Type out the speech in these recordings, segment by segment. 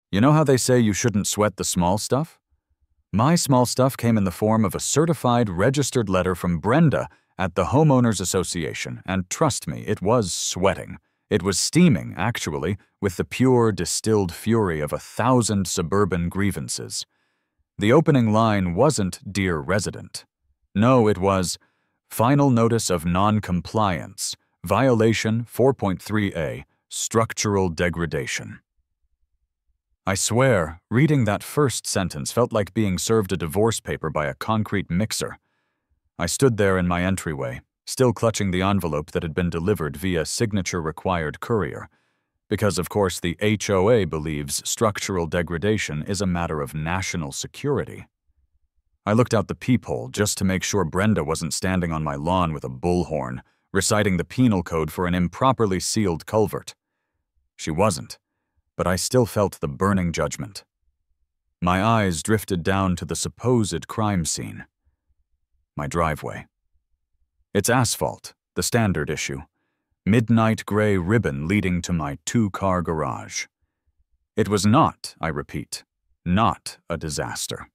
You know how they say you shouldn't sweat the small stuff? My small stuff came in the form of a certified, registered letter from Brenda at the Homeowners Association, and trust me, it was sweating. It was steaming, actually, with the pure, distilled fury of 1,000 suburban grievances. The opening line wasn't "Dear Resident." No, it was, "Final Notice of Non-Compliance, Violation 4.3a, Structural Degradation." I swear, reading that first sentence felt like being served a divorce paper by a concrete mixer. I stood there in my entryway, still clutching the envelope that had been delivered via signature-required courier, because of course the HOA believes structural degradation is a matter of national security. I looked out the peephole just to make sure Brenda wasn't standing on my lawn with a bullhorn, reciting the penal code for an improperly sealed culvert. She wasn't, but I still felt the burning judgment. My eyes drifted down to the supposed crime scene. My driveway. It's asphalt, the standard issue. Midnight gray ribbon leading to my 2-car garage. It was not, I repeat, not a disaster.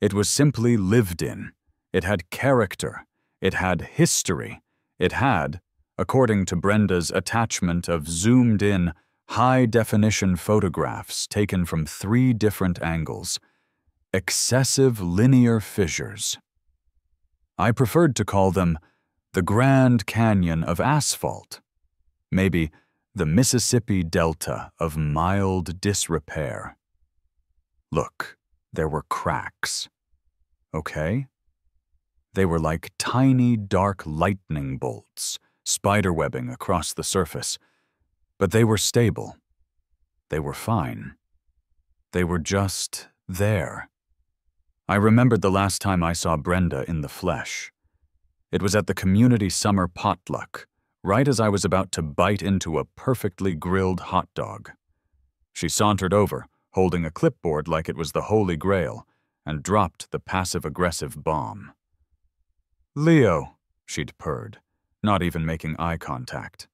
It was simply lived in. It had character. It had history. It had, according to Brenda's attachment of zoomed-in, high-definition photographs taken from 3 different angles, excessive linear fissures. I preferred to call them the Grand Canyon of asphalt, maybe the Mississippi Delta of mild disrepair. Look, there were cracks. Okay? They were like tiny, dark lightning bolts, spiderwebbing across the surface. But they were stable. They were fine. They were just there. I remembered the last time I saw Brenda in the flesh. It was at the community summer potluck, right as I was about to bite into a perfectly grilled hot dog. She sauntered over, holding a clipboard like it was the Holy Grail, and dropped the passive-aggressive bomb. "Leo," she'd purred, not even making eye contact.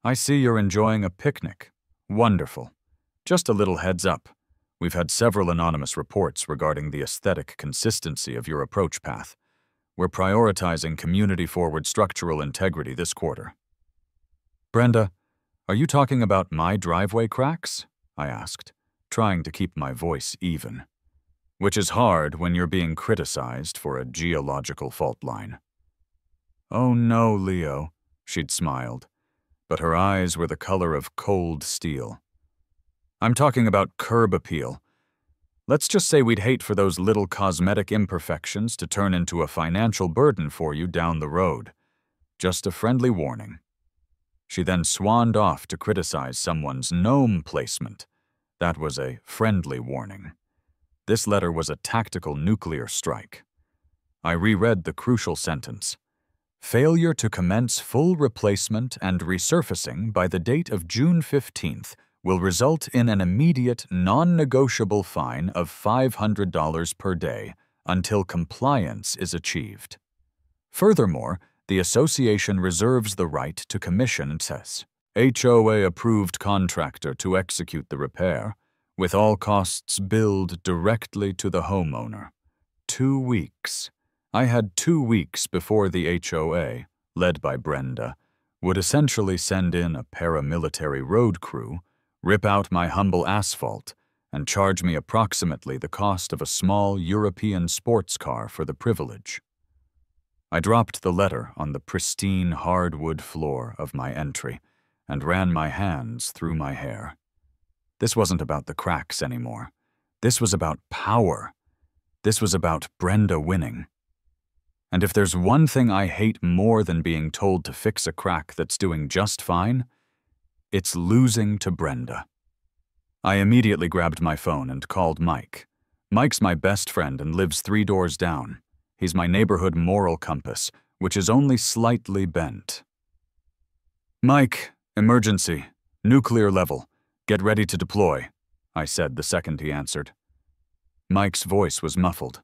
"I see you're enjoying a picnic. Wonderful. Just a little heads up. We've had several anonymous reports regarding the aesthetic consistency of your approach path. We're prioritizing community-forward structural integrity this quarter." "Brenda, are you talking about my driveway cracks?" I asked, trying to keep my voice even. Which is hard when you're being criticized for a geological fault line. "Oh no, Leo," she'd smiled, but her eyes were the color of cold steel. "I'm talking about curb appeal. Let's just say we'd hate for those little cosmetic imperfections to turn into a financial burden for you down the road. Just a friendly warning." She then swanned off to criticize someone's gnome placement. That was a friendly warning. This letter was a tactical nuclear strike. I reread the crucial sentence. "Failure to commence full replacement and resurfacing by the date of June 15th will result in an immediate, non-negotiable fine of $500 per day until compliance is achieved. Furthermore, the association reserves the right to commission its HOA-approved contractor to execute the repair, with all costs billed directly to the homeowner. 2 weeks. I had 2 weeks before the HOA, led by Brenda, would essentially send in a paramilitary road crew, rip out my humble asphalt, and charge me approximately the cost of a small European sports car for the privilege. I dropped the letter on the pristine hardwood floor of my entry and ran my hands through my hair. This wasn't about the cracks anymore. This was about power. This was about Brenda winning. And if there's one thing I hate more than being told to fix a crack that's doing just fine, it's losing to Brenda. I immediately grabbed my phone and called Mike. Mike's my best friend and lives 3 doors down. He's my neighborhood moral compass, which is only slightly bent. "Mike, emergency, nuclear level. Get ready to deploy," I said the second he answered. Mike's voice was muffled.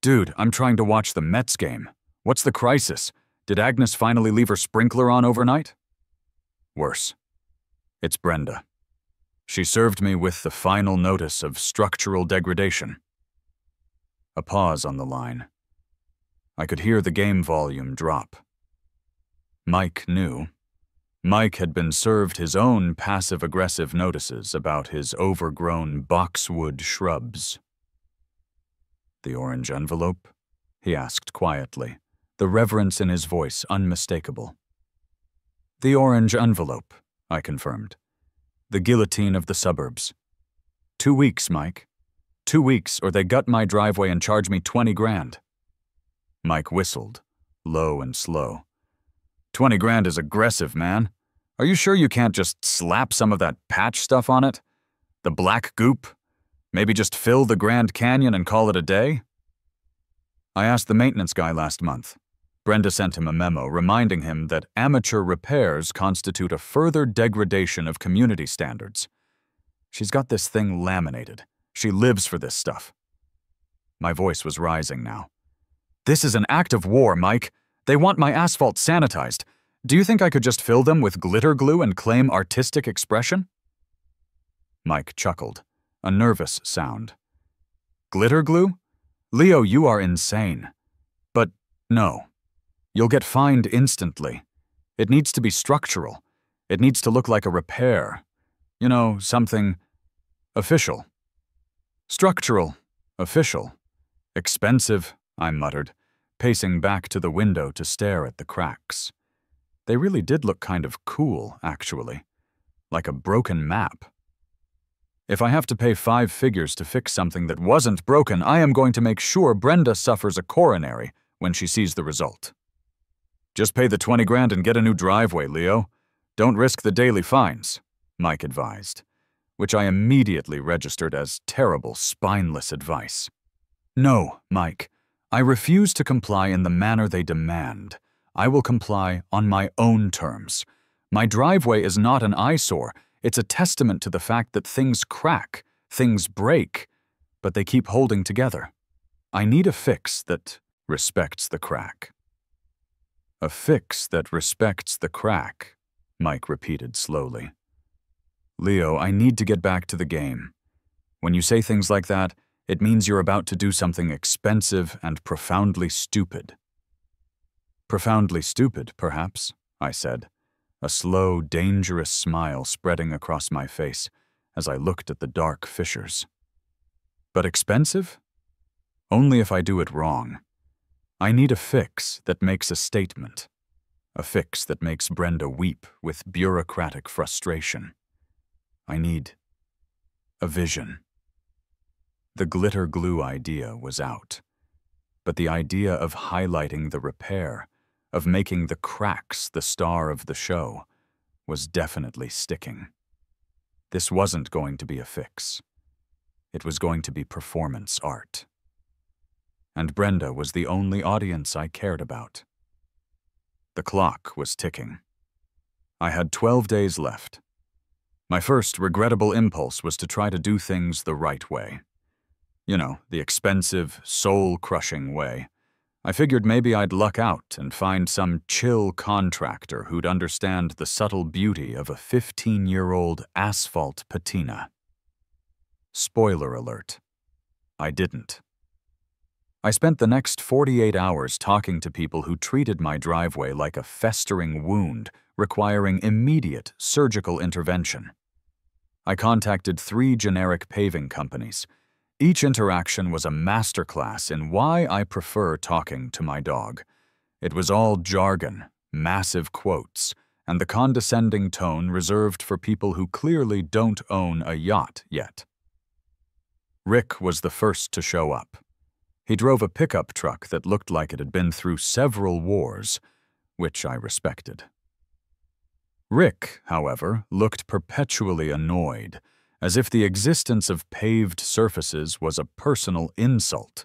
"Dude, I'm trying to watch the Mets game. What's the crisis? Did Agnes finally leave her sprinkler on overnight?" "Worse. It's Brenda. She served me with the final notice of structural degradation. A pause on the line. I could hear the game volume drop. Mike knew. Mike had been served his own passive-aggressive notices about his overgrown boxwood shrubs. "The orange envelope?" he asked quietly, the reverence in his voice unmistakable. "The orange envelope," I confirmed. "The guillotine of the suburbs. 2 weeks, Mike. 2 weeks, or they gut my driveway and charge me 20 grand. Mike whistled, low and slow. 20 grand is aggressive, man. Are you sure you can't just slap some of that patch stuff on it? The black goop? Maybe just fill the Grand Canyon and call it a day? I asked the maintenance guy last month. Brenda sent him a memo reminding him that amateur repairs constitute a further degradation of community standards. She's got this thing laminated. She lives for this stuff. My voice was rising now. This is an act of war, Mike. They want my asphalt sanitized. Do you think I could just fill them with glitter glue and claim artistic expression? Mike chuckled, a nervous sound. Glitter glue? Leo, you are insane. But no. You'll get fined instantly. It needs to be structural. It needs to look like a repair. You know, something official. Structural, official. Expensive, I muttered, pacing back to the window to stare at the cracks. They really did look kind of cool, actually. Like a broken map. If I have to pay 5 figures to fix something that wasn't broken, I am going to make sure Brenda suffers a coronary when she sees the result. Just pay the 20 grand and get a new driveway, Leo. Don't risk the daily fines, Mike advised, which I immediately registered as terrible, spineless advice. No, Mike. I refuse to comply in the manner they demand. I will comply on my own terms. My driveway is not an eyesore. It's a testament to the fact that things crack, things break, but they keep holding together. I need a fix that respects the crack. A fix that respects the crack, Mike repeated slowly. Leo, I need to get back to the game. When you say things like that, it means you're about to do something expensive and profoundly stupid. Profoundly stupid, perhaps, I said, a slow, dangerous smile spreading across my face as I looked at the dark fissures. But expensive? Only if I do it wrong. I need a fix that makes a statement. A fix that makes Brenda weep with bureaucratic frustration. I need a vision. The glitter glue idea was out, but the idea of highlighting the repair, of making the cracks the star of the show, was definitely sticking. This wasn't going to be a fix. It was going to be performance art. And Brenda was the only audience I cared about. The clock was ticking. I had 12 days left. My first regrettable impulse was to try to do things the right way. You know, the expensive, soul-crushing way. I figured maybe I'd luck out and find some chill contractor who'd understand the subtle beauty of a 15-year-old asphalt patina. Spoiler alert. I didn't. I spent the next 48 hours talking to people who treated my driveway like a festering wound requiring immediate surgical intervention. I contacted 3 generic paving companies. Each interaction was a masterclass in why I prefer talking to my dog. It was all jargon, massive quotes, and the condescending tone reserved for people who clearly don't own a yacht yet. Rick was the first to show up. He drove a pickup truck that looked like it had been through several wars, which I respected. Rick, however, looked perpetually annoyed, as if the existence of paved surfaces was a personal insult.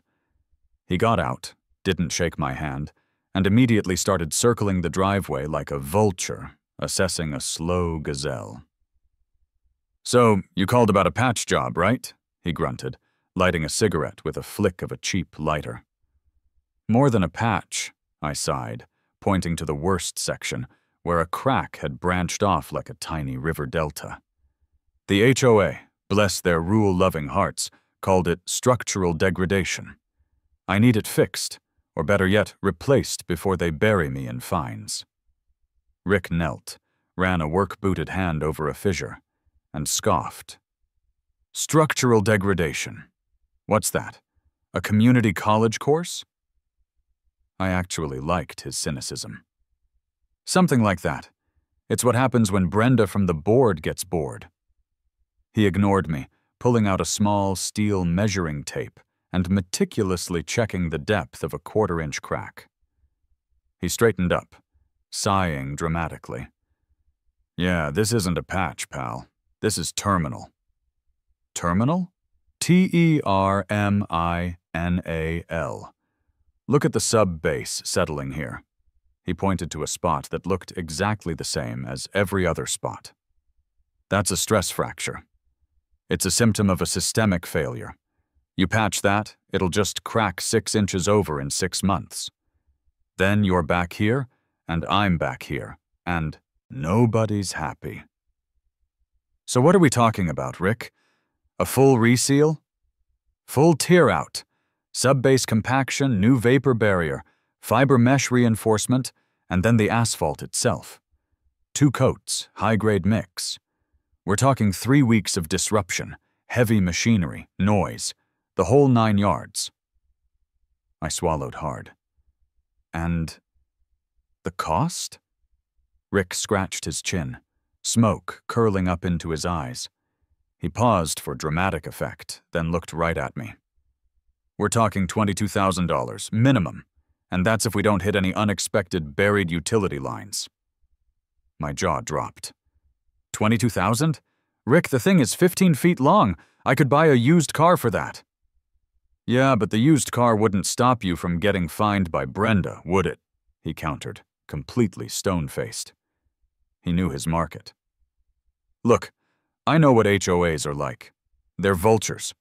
He got out, didn't shake my hand, and immediately started circling the driveway like a vulture, assessing a slow gazelle. "So, you called about a patch job, right?" he grunted, lighting a cigarette with a flick of a cheap lighter. "More than a patch," I sighed, pointing to the worst section, where a crack had branched off like a tiny river delta. The HOA, bless their rule-loving hearts, called it structural degradation. I need it fixed, or better yet, replaced before they bury me in fines. Rick knelt, ran a work-booted hand over a fissure, and scoffed. Structural degradation. What's that? A community college course? I actually liked his cynicism. Something like that. It's what happens when Brenda from the board gets bored. He ignored me, pulling out a small steel measuring tape and meticulously checking the depth of a 1/4-inch crack. He straightened up, sighing dramatically. Yeah, this isn't a patch, pal. This is terminal. Terminal? Terminal. Look at the sub-base settling here. He pointed to a spot that looked exactly the same as every other spot. That's a stress fracture. It's a symptom of a systemic failure. You patch that, it'll just crack 6 inches over in 6 months. Then you're back here, and I'm back here, and nobody's happy. So what are we talking about, Rick? A full reseal? Full tear-out. Sub-base compaction, new vapor barrier, fiber mesh reinforcement, and then the asphalt itself. 2 coats, high-grade mix. We're talking 3 weeks of disruption, heavy machinery, noise, the whole 9 yards. I swallowed hard. And the cost? Rick scratched his chin, smoke curling up into his eyes. He paused for dramatic effect, then looked right at me. We're talking $22,000, minimum, and that's if we don't hit any unexpected buried utility lines. My jaw dropped. 22,000? Rick, the thing is 15 feet long. I could buy a used car for that. Yeah, but the used car wouldn't stop you from getting fined by Brenda, would it? He countered, completely stone-faced. He knew his market. Look, I know what HOAs are like. They're vultures.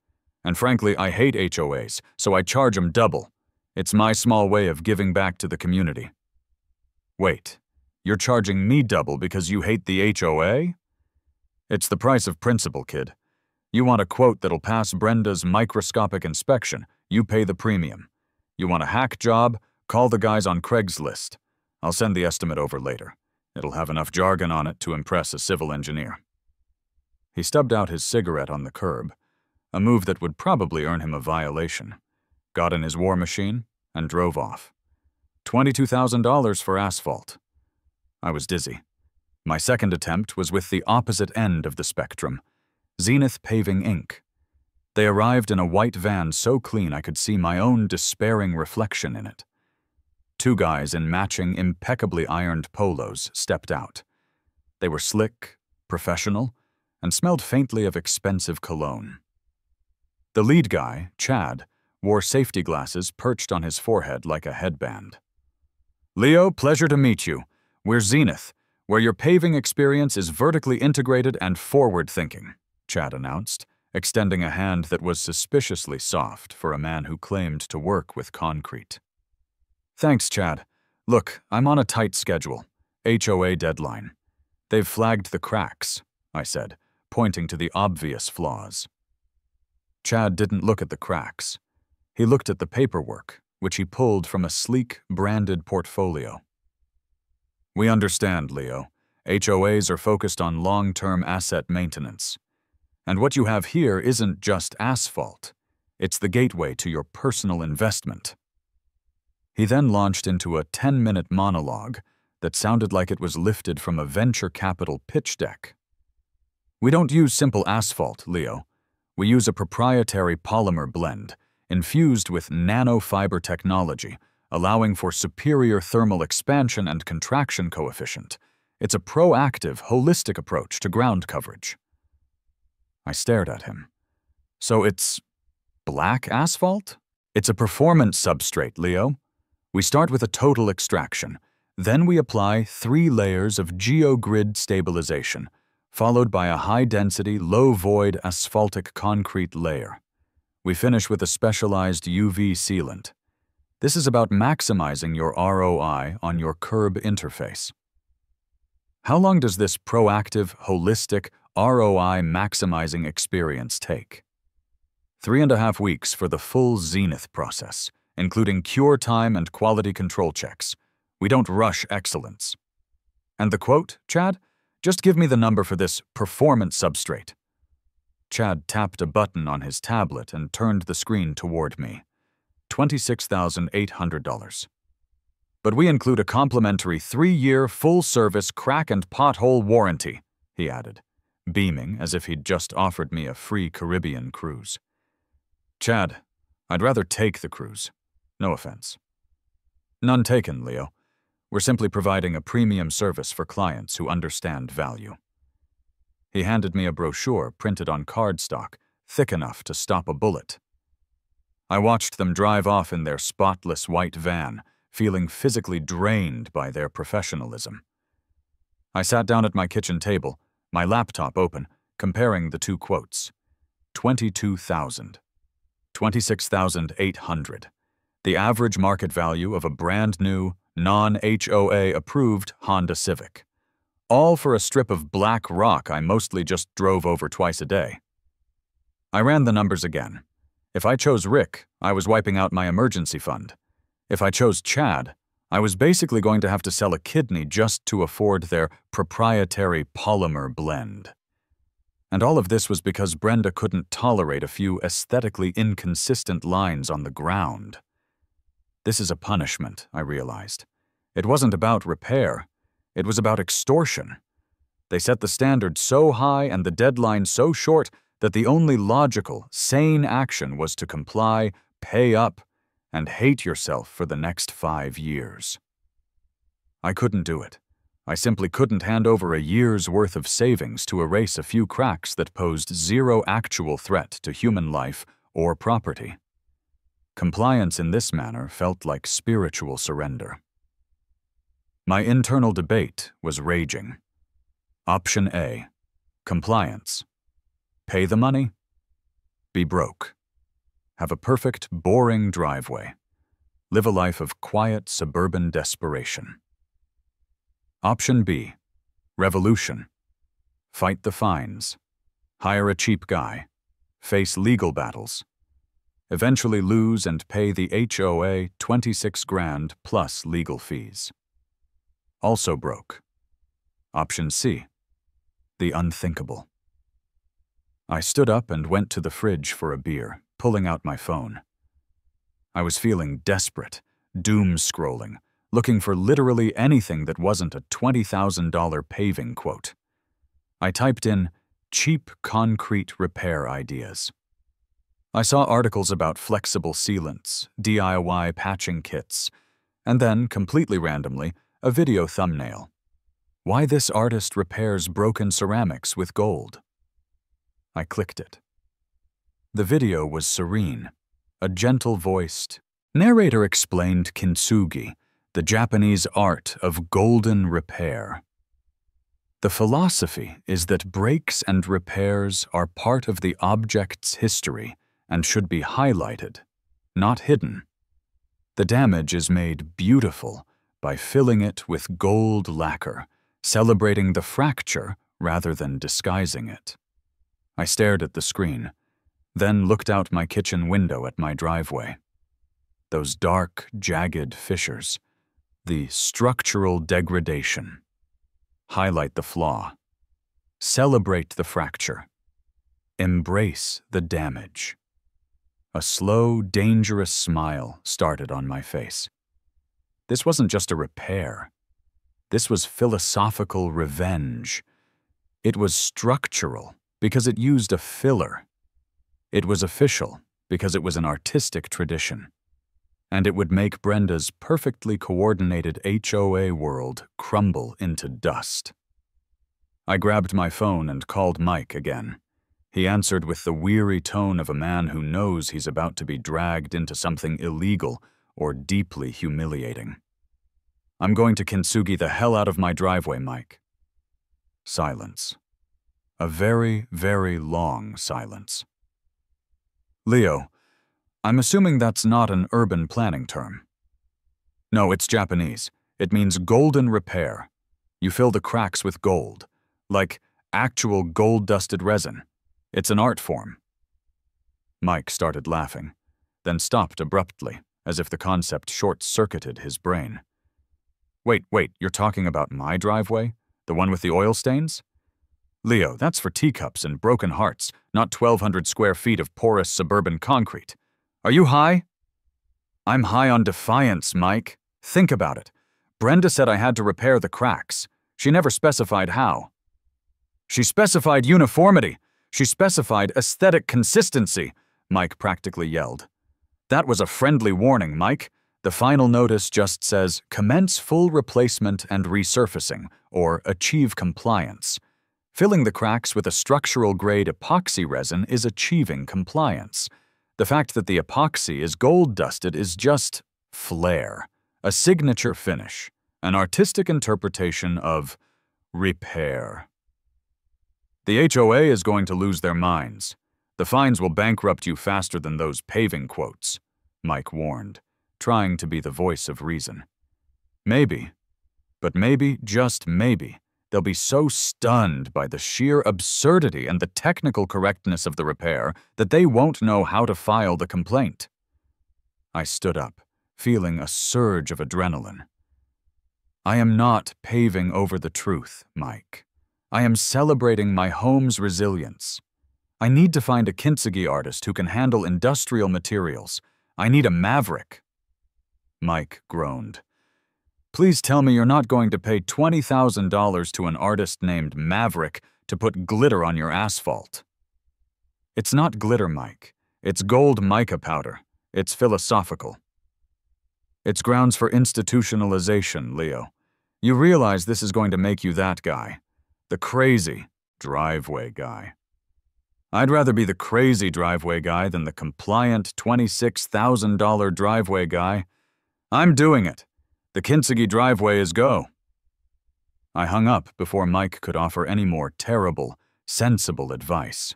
And frankly, I hate HOAs, so I charge them double. It's my small way of giving back to the community. Wait, you're charging me double because you hate the HOA? It's the price of principle, kid. You want a quote that'll pass Brenda's microscopic inspection, you pay the premium. You want a hack job? Call the guys on Craigslist. I'll send the estimate over later. It'll have enough jargon on it to impress a civil engineer. He stubbed out his cigarette on the curb, a move that would probably earn him a violation, got in his war machine, and drove off. $22,000 for asphalt. I was dizzy. My second attempt was with the opposite end of the spectrum, Zenith Paving Inc. They arrived in a white van so clean I could see my own despairing reflection in it. 2 guys in matching, impeccably ironed polos stepped out. They were slick, professional, and smelled faintly of expensive cologne. The lead guy, Chad, wore safety glasses perched on his forehead like a headband. Leo, pleasure to meet you. We're Zenith, where your paving experience is vertically integrated and forward-thinking, Chad announced, extending a hand that was suspiciously soft for a man who claimed to work with concrete. Thanks, Chad. Look, I'm on a tight schedule. HOA deadline. They've flagged the cracks, I said, pointing to the obvious flaws. Chad didn't look at the cracks. He looked at the paperwork, which he pulled from a sleek, branded portfolio. We understand, Leo. HOAs are focused on long-term asset maintenance. And what you have here isn't just asphalt. It's the gateway to your personal investment. He then launched into a 10-minute monologue that sounded like it was lifted from a venture capital pitch deck. We don't use simple asphalt, Leo. We use a proprietary polymer blend, infused with nanofiber technology, allowing for superior thermal expansion and contraction coefficient. It's a proactive, holistic approach to ground coverage. I stared at him. So it's black asphalt? It's a performance substrate, Leo. We start with a total extraction. Then we apply 3 layers of geogrid stabilization, followed by a high-density, low-void asphaltic concrete layer. We finish with a specialized UV sealant. This is about maximizing your ROI on your curb interface. How long does this proactive, holistic, ROI maximizing experience take. 3.5 weeks for the full zenith process, including cure time and quality control checks. We don't rush excellence. And the quote, Chad? Just give me the number for this performance substrate. Chad tapped a button on his tablet and turned the screen toward me. $26,800. But we include a complimentary 3-year full-service crack and pothole warranty, he added, beaming as if he'd just offered me a free Caribbean cruise. Chad, I'd rather take the cruise. No offense. None taken, Leo. We're simply providing a premium service for clients who understand value. He handed me a brochure printed on cardstock, thick enough to stop a bullet. I watched them drive off in their spotless white van, feeling physically drained by their professionalism. I sat down at my kitchen table, my laptop open, comparing the two quotes. 22,000. 26,800. The average market value of a brand new, non-HOA approved Honda Civic. All for a strip of black rock I mostly just drove over twice a day. I ran the numbers again. If I chose Rick, I was wiping out my emergency fund. If I chose Chad, I was basically going to have to sell a kidney just to afford their proprietary polymer blend. And all of this was because Brenda couldn't tolerate a few aesthetically inconsistent lines on the ground. This is a punishment, I realized. It wasn't about repair. It was about extortion. They set the standard so high and the deadline so short that the only logical, sane action was to comply, pay up, and hate yourself for the next 5 years. I couldn't do it. I simply couldn't hand over a year's worth of savings to erase a few cracks that posed zero actual threat to human life or property. Compliance in this manner felt like spiritual surrender. My internal debate was raging. Option A, compliance. Pay the money. Be broke. Have a perfect, boring driveway. Live a life of quiet, suburban desperation. Option B, revolution. Fight the fines. Hire a cheap guy. Face legal battles. Eventually lose and pay the HOA 26 grand plus legal fees. Also broke. Option C, the unthinkable. I stood up and went to the fridge for a beer, pulling out my phone. I was feeling desperate, doom-scrolling, looking for literally anything that wasn't a $20,000 paving quote. I typed in, cheap concrete repair ideas. I saw articles about flexible sealants, DIY patching kits, and then, completely randomly, a video thumbnail. Why this artist repairs broken ceramics with gold. I clicked it. The video was serene. A gentle-voiced narrator explained Kintsugi, the Japanese art of golden repair. The philosophy is that breaks and repairs are part of the object's history and should be highlighted, not hidden. The damage is made beautiful by filling it with gold lacquer, celebrating the fracture rather than disguising it. I stared at the screen, then looked out my kitchen window at my driveway. Those dark, jagged fissures, the structural degradation. Highlight the flaw. Celebrate the fracture. Embrace the damage. A slow, dangerous smile started on my face. This wasn't just a repair. This was philosophical revenge. It was structural because it used a filler. It was official because it was an artistic tradition. And it would make Brenda's perfectly coordinated HOA world crumble into dust. I grabbed my phone and called Mike again. He answered with the weary tone of a man who knows he's about to be dragged into something illegal or deeply humiliating. I'm going to Kintsugi the hell out of my driveway, Mike. Silence. A very, very long silence. Leo, I'm assuming that's not an urban planning term. No, it's Japanese. It means golden repair. You fill the cracks with gold, like Actual gold-dusted resin. It's an art form. Mike started laughing, then stopped abruptly, as if the concept short-circuited his brain. Wait, you're talking about my driveway? The one with the oil stains? Leo, that's for teacups and broken hearts, not 1,200 square feet of porous suburban concrete. Are you high? I'm high on defiance, Mike. Think about it. Brenda said I had to repair the cracks. She never specified how. She specified uniformity. She specified aesthetic consistency, Mike practically yelled. That was a friendly warning, Mike. The final notice just says, commence full replacement and resurfacing, or achieve compliance. Filling the cracks with a structural-grade epoxy resin is achieving compliance. The fact that the epoxy is gold-dusted is just flair, a signature finish, an artistic interpretation of repair. The HOA is going to lose their minds. The fines will bankrupt you faster than those paving quotes, Mike warned, trying to be the voice of reason. Maybe, but maybe, just maybe, they'll be so stunned by the sheer absurdity and the technical correctness of the repair that they won't know how to file the complaint. I stood up, feeling a surge of adrenaline. I am not paving over the truth, Mike. I am celebrating my home's resilience. I need to find a Kintsugi artist who can handle industrial materials. I need a maverick. Mike groaned. Please tell me you're not going to pay $20,000 to an artist named Maverick to put glitter on your asphalt. It's not glitter, Mike. It's gold mica powder. It's philosophical. It's grounds for institutionalization, Leo. You realize this is going to make you that guy. The crazy driveway guy. I'd rather be the crazy driveway guy than the compliant $26,000 driveway guy. I'm doing it. The Kintsugi driveway is go. I hung up before Mike could offer any more terrible, sensible advice.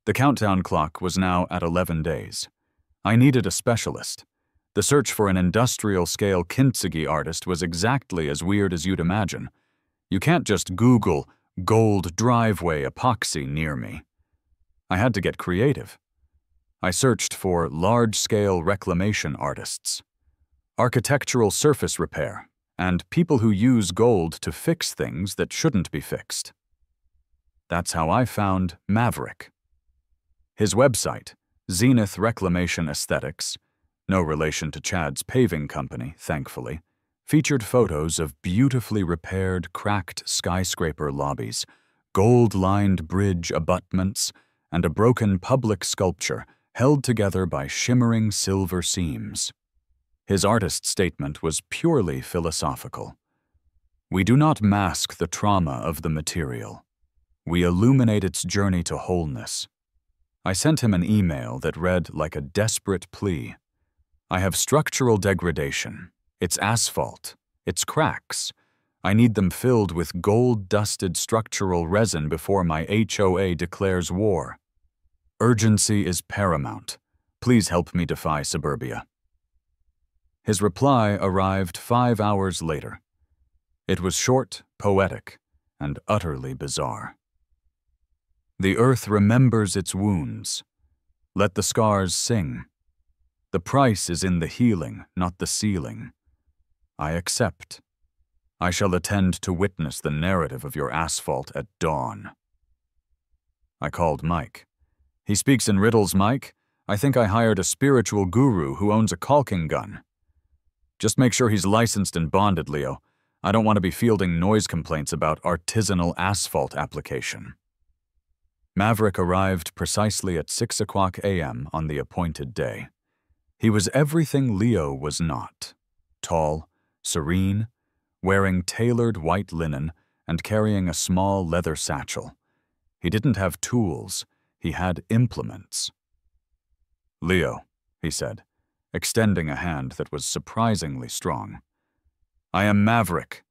The countdown clock was now at 11 days. I needed a specialist. The search for an industrial-scale Kintsugi artist was exactly as weird as you'd imagine. You can't just Google gold driveway epoxy near me. I had to get creative. I searched for large-scale reclamation artists, architectural surface repair, and people who use gold to fix things that shouldn't be fixed. That's how I found Maverick. His website, Zenith Reclamation Aesthetics, no relation to Chad's paving company, thankfully, featured photos of beautifully repaired, cracked skyscraper lobbies, gold-lined bridge abutments, and a broken public sculpture held together by shimmering silver seams. His artist statement was purely philosophical. We do not mask the trauma of the material. We illuminate its journey to wholeness. I sent him an email that read like a desperate plea. I have structural degradation. It's asphalt. It's cracks. I need them filled with gold-dusted structural resin before my HOA declares war. Urgency is paramount. Please help me defy suburbia. His reply arrived 5 hours later. It was short, poetic, and utterly bizarre. The earth remembers its wounds. Let the scars sing. The price is in the healing, not the ceiling. I accept. I shall attend to witness the narrative of your asphalt at dawn. I called Mike. He speaks in riddles, Mike. I think I hired a spiritual guru who owns a caulking gun. Just make sure he's licensed and bonded, Leo. I don't want to be fielding noise complaints about artisanal asphalt application. Maverick arrived precisely at 6:00 a.m. on the appointed day. He was everything Leo was not. Tall, serene, wearing tailored white linen and carrying a small leather satchel. He didn't have tools, he had implements. Leo, he said, extending a hand that was surprisingly strong. I am Maverick.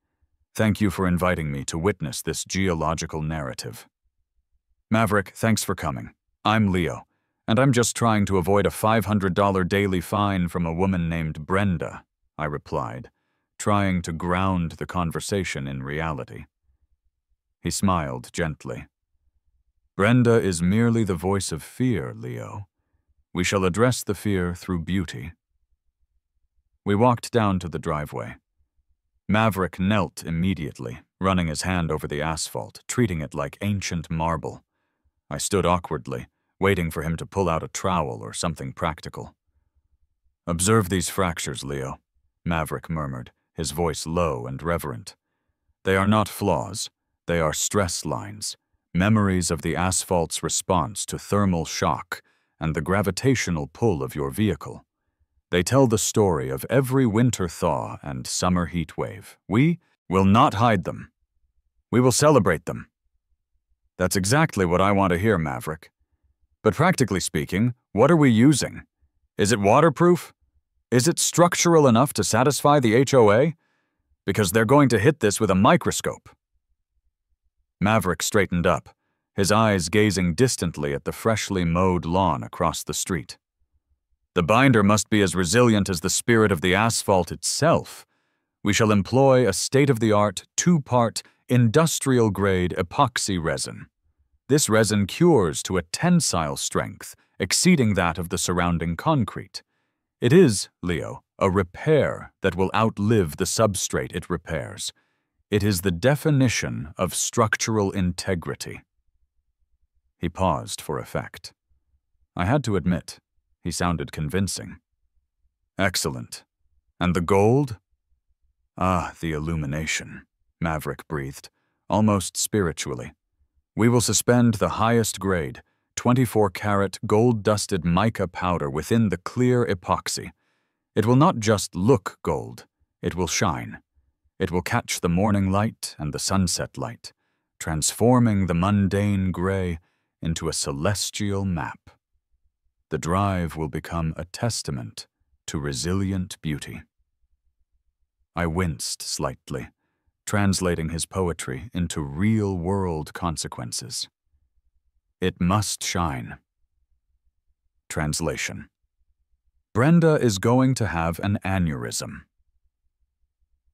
Thank you for inviting me to witness this geological narrative. Maverick, thanks for coming. I'm Leo, and I'm just trying to avoid a $500 daily fine from a woman named Brenda, I replied, trying to ground the conversation in reality. He smiled gently, Brenda is merely the voice of fear, Leo. We shall address the fear through beauty. We walked down to the driveway. Maverick knelt immediately, running his hand over the asphalt, treating it like ancient marble. I stood awkwardly, waiting for him to pull out a trowel or something practical. "Observe these fractures, Leo," Maverick murmured, his voice low and reverent. "They are not flaws. They are stress lines, memories of the asphalt's response to thermal shock and the gravitational pull of your vehicle. They tell the story of every winter thaw and summer heat wave. We will not hide them. We will celebrate them." "That's exactly what I want to hear, Maverick. But practically speaking, what are we using? Is it waterproof? Is it structural enough to satisfy the HOA? Because they're going to hit this with a microscope." Maverick straightened up, his eyes gazing distantly at the freshly mowed lawn across the street. "The binder must be as resilient as the spirit of the asphalt itself. We shall employ a state-of-the-art, two-part, industrial-grade epoxy resin. This resin cures to a tensile strength exceeding that of the surrounding concrete. It is, Leo, a repair that will outlive the substrate it repairs. It is the definition of structural integrity." He paused for effect. I had to admit, he sounded convincing. "Excellent. And the gold?" "Ah, the illumination," Maverick breathed, almost spiritually. "We will suspend the highest grade, 24-karat gold-dusted mica powder within the clear epoxy. It will not just look gold, it will shine. It will catch the morning light and the sunset light, transforming the mundane gray into a celestial map. The drive will become a testament to resilient beauty." I winced slightly, translating his poetry into real-world consequences. "It must shine." Translation: Brenda is going to have an aneurysm.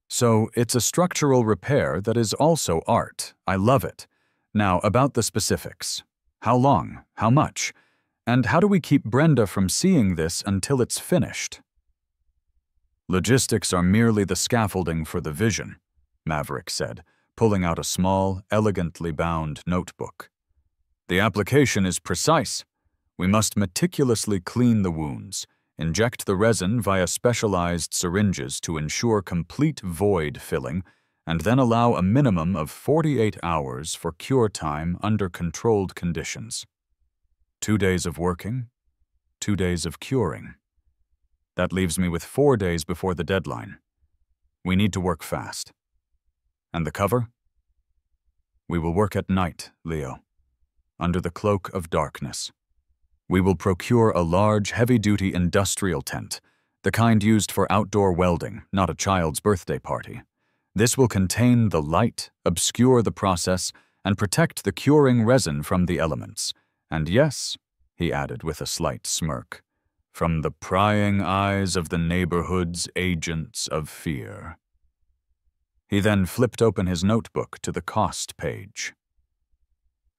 So it's a structural repair that is also art. I love it. Now, about the specifics. How long? How much? And how do we keep Brenda from seeing this until it's finished? "Logistics are merely the scaffolding for the vision," Maverick said, pulling out a small, elegantly bound notebook. "The application is precise. We must meticulously clean the wounds, inject the resin via specialized syringes to ensure complete void filling, and then allow a minimum of 48 hours for cure time under controlled conditions. 2 days of working, 2 days of curing. That leaves me with 4 days before the deadline. We need to work fast. And the cover? We will work at night, Leo, under the cloak of darkness. We will procure a large, heavy-duty industrial tent, the kind used for outdoor welding, not a child's birthday party. This will contain the light, obscure the process, and protect the curing resin from the elements. And yes," he added with a slight smirk, "from the prying eyes of the neighborhood's agents of fear." He then flipped open his notebook to the cost page.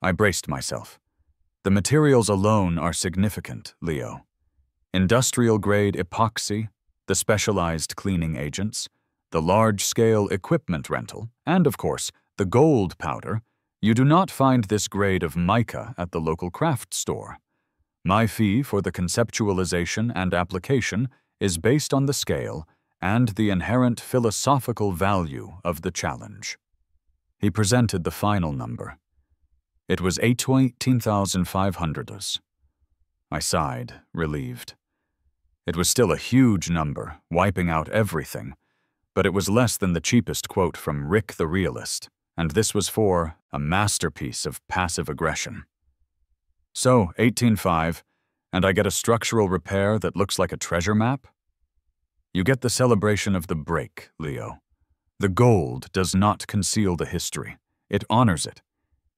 I braced myself. The materials alone are significant, Leo. Industrial-grade epoxy, the specialized cleaning agents, the large-scale equipment rental, and, of course, the gold powder. You do not find this grade of mica at the local craft store. My fee for the conceptualization and application is based on the scale and the inherent philosophical value of the challenge. He presented the final number. It was 18,500. I sighed, relieved. It was still a huge number, wiping out everything, but it was less than the cheapest quote from Rick the Realist, and this was for a masterpiece of passive aggression. So, 18,500, and I get a structural repair that looks like a treasure map? You get the celebration of the break, Leo. The gold does not conceal the history. It honors it.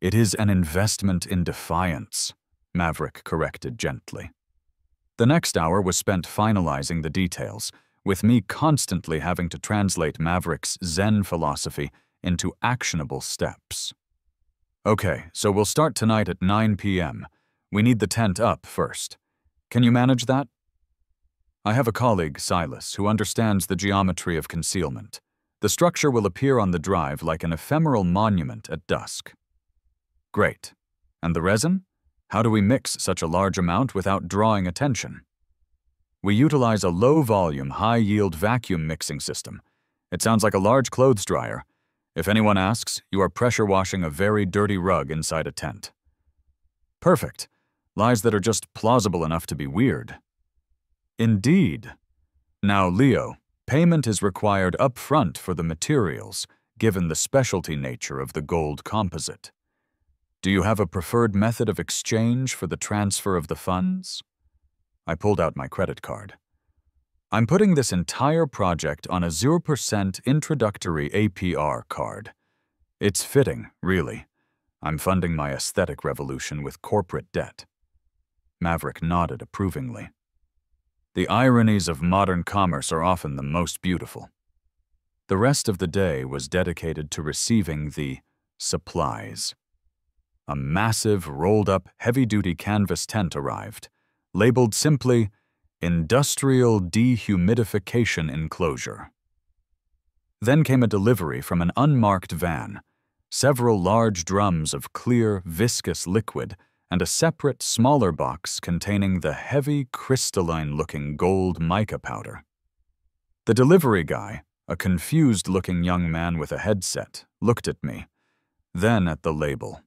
It is an investment in defiance, Maverick corrected gently. The next hour was spent finalizing the details, with me constantly having to translate Maverick's Zen philosophy into actionable steps. Okay, so we'll start tonight at 9 p.m. We need the tent up first. Can you manage that? I have a colleague, Silas, who understands the geometry of concealment. The structure will appear on the drive like an ephemeral monument at dusk. Great. And the resin? How do we mix such a large amount without drawing attention? We utilize a low-volume, high-yield vacuum mixing system. It sounds like a large clothes dryer. If anyone asks, you are pressure washing a very dirty rug inside a tent. Perfect. Lies that are just plausible enough to be weird. Indeed. Now, Leo, payment is required up front for the materials, given the specialty nature of the gold composite. Do you have a preferred method of exchange for the transfer of the funds? I pulled out my credit card. I'm putting this entire project on a 0% introductory APR card. It's fitting, really. I'm funding my aesthetic revolution with corporate debt. Maverick nodded approvingly. The ironies of modern commerce are often the most beautiful. The rest of the day was dedicated to receiving the supplies. A massive, rolled-up, heavy-duty canvas tent arrived, labeled simply, Industrial Dehumidification Enclosure. Then came a delivery from an unmarked van, several large drums of clear, viscous liquid, and a separate, smaller box containing the heavy, crystalline-looking gold mica powder. The delivery guy, a confused-looking young man with a headset, looked at me, then at the label.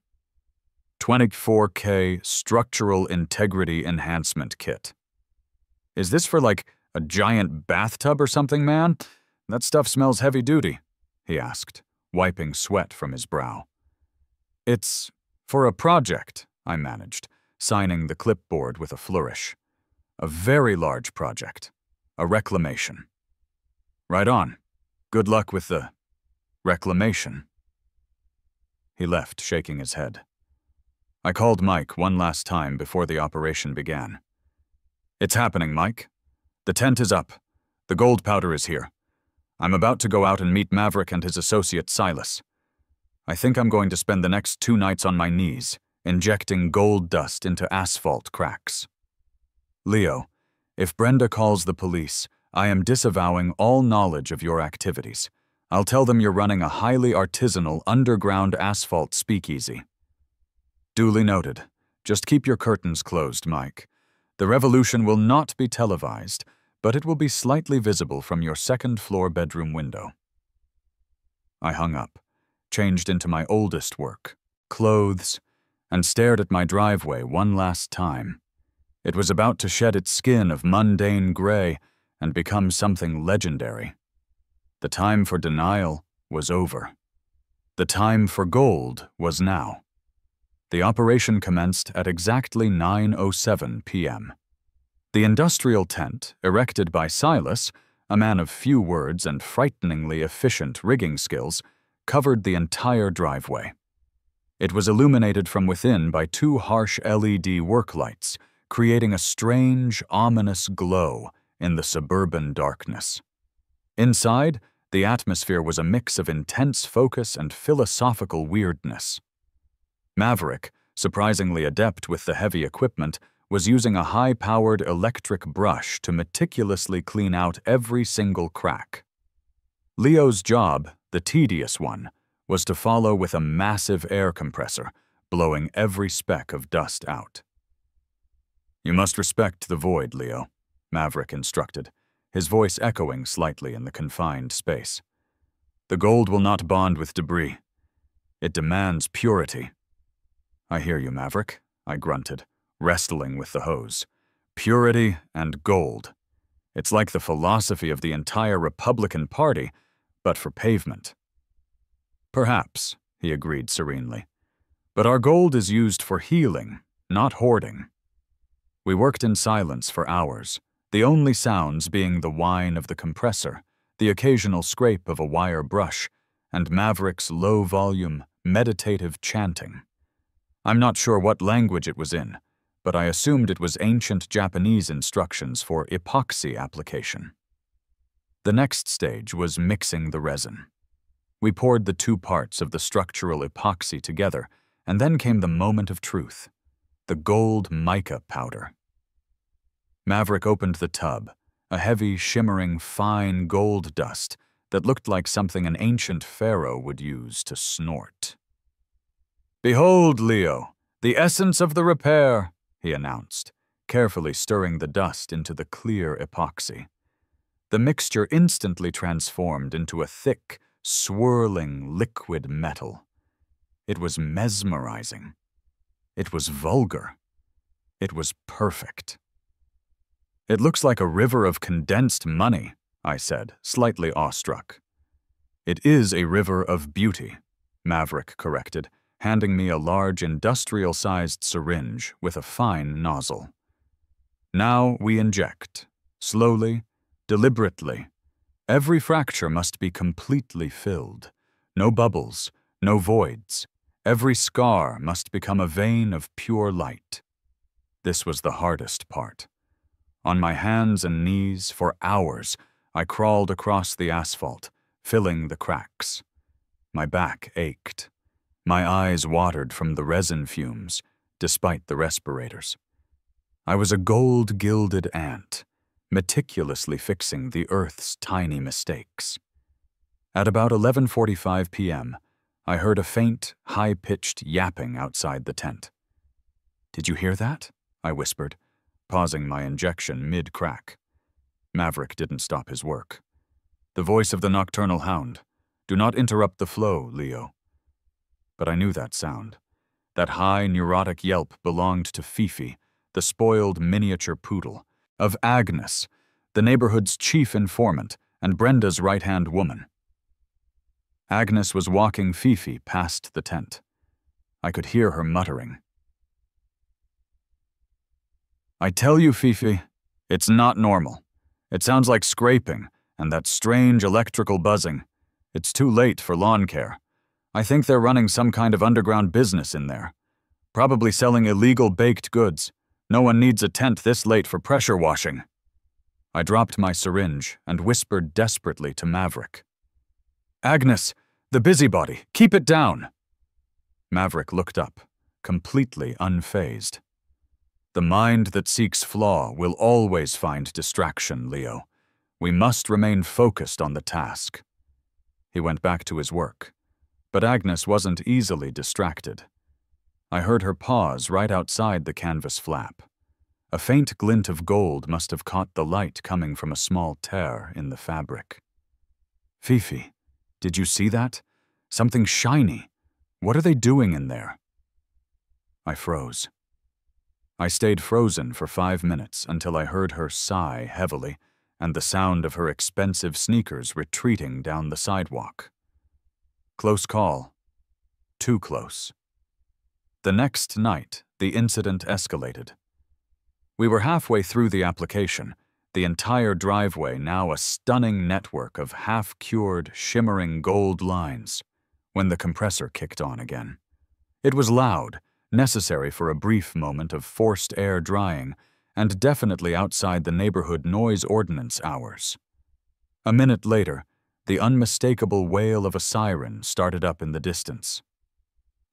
24K Structural Integrity Enhancement Kit. Is this for, like, a giant bathtub or something, man? That stuff smells heavy-duty, he asked, wiping sweat from his brow. It's for a project, I managed, signing the clipboard with a flourish. A very large project. A reclamation. Right on. Good luck with the reclamation. He left, shaking his head. I called Mike one last time before the operation began. It's happening, Mike. The tent is up. The gold powder is here. I'm about to go out and meet Maverick and his associate Silas. I think I'm going to spend the next 2 nights on my knees, injecting gold dust into asphalt cracks. Leo, if Brenda calls the police, I am disavowing all knowledge of your activities. I'll tell them you're running a highly artisanal underground asphalt speakeasy. Duly noted. Just keep your curtains closed, Mike. The revolution will not be televised, but it will be slightly visible from your second-floor bedroom window. I hung up, changed into my oldest work, clothes, and stared at my driveway one last time. It was about to shed its skin of mundane gray and become something legendary. The time for denial was over. The time for gold was now. The operation commenced at exactly 9:07 p.m. The industrial tent, erected by Silas, a man of few words and frighteningly efficient rigging skills, covered the entire driveway. It was illuminated from within by 2 harsh LED work lights, creating a strange, ominous glow in the suburban darkness. Inside, the atmosphere was a mix of intense focus and philosophical weirdness. Maverick, surprisingly adept with the heavy equipment, was using a high-powered electric brush to meticulously clean out every single crack. Leo's job, the tedious one, was to follow with a massive air compressor, blowing every speck of dust out. You must respect the void, Leo, Maverick instructed, his voice echoing slightly in the confined space. The gold will not bond with debris. It demands purity. I hear you, Maverick, I grunted, wrestling with the hose. Purity and gold. It's like the philosophy of the entire Republican Party, but for pavement. Perhaps, he agreed serenely. But our gold is used for healing, not hoarding. We worked in silence for hours, the only sounds being the whine of the compressor, the occasional scrape of a wire brush, and Maverick's low-volume, meditative chanting. I'm not sure what language it was in, but I assumed it was ancient Japanese instructions for epoxy application. The next stage was mixing the resin. We poured the 2 parts of the structural epoxy together and then came the moment of truth. The gold mica powder. Maverick opened the tub, a heavy, shimmering, fine gold dust that looked like something an ancient pharaoh would use to snort. "Behold, Leo, the essence of the repair," he announced, carefully stirring the dust into the clear epoxy. The mixture instantly transformed into a thick, swirling liquid metal. It was mesmerizing. It was vulgar. It was perfect. "It looks like a river of condensed money," I said, slightly awestruck. "It is a river of beauty," Maverick corrected, handing me a large industrial-sized syringe with a fine nozzle. "Now we inject, slowly, deliberately. Every fracture must be completely filled. No bubbles, no voids. Every scar must become a vein of pure light." This was the hardest part. On my hands and knees, for hours, I crawled across the asphalt, filling the cracks. My back ached. My eyes watered from the resin fumes, despite the respirators. I was a gold-gilded ant, meticulously fixing the Earth's tiny mistakes. At about 11:45 p.m., I heard a faint, high-pitched yapping outside the tent. "Did you hear that?" I whispered, pausing my injection mid-crack. Maverick didn't stop his work. "The voice of the nocturnal hound. Do not interrupt the flow, Leo." But I knew that sound. That high, neurotic yelp belonged to Fifi, the spoiled miniature poodle, of Agnes, the neighborhood's chief informant and Brenda's right-hand woman. Agnes was walking Fifi past the tent. I could hear her muttering. "I tell you, Fifi, it's not normal. It sounds like scraping and that strange electrical buzzing. It's too late for lawn care. I think they're running some kind of underground business in there. Probably selling illegal baked goods. No one needs a tent this late for pressure washing." I dropped my syringe and whispered desperately to Maverick. "Agnes, the busybody, keep it down." Maverick looked up, completely unfazed. "The mind that seeks flaw will always find distraction, Leo. We must remain focused on the task." He went back to his work. But Agnes wasn't easily distracted. I heard her pause right outside the canvas flap. A faint glint of gold must have caught the light coming from a small tear in the fabric. "Fifi, did you see that? Something shiny. What are they doing in there?" I froze. I stayed frozen for 5 minutes until I heard her sigh heavily and the sound of her expensive sneakers retreating down the sidewalk. Close call. Too close. The next night, the incident escalated. We were halfway through the application, the entire driveway now a stunning network of half-cured, shimmering gold lines, when the compressor kicked on again. It was loud, necessary for a brief moment of forced air drying, and definitely outside the neighborhood noise ordinance hours. A minute later, the unmistakable wail of a siren started up in the distance.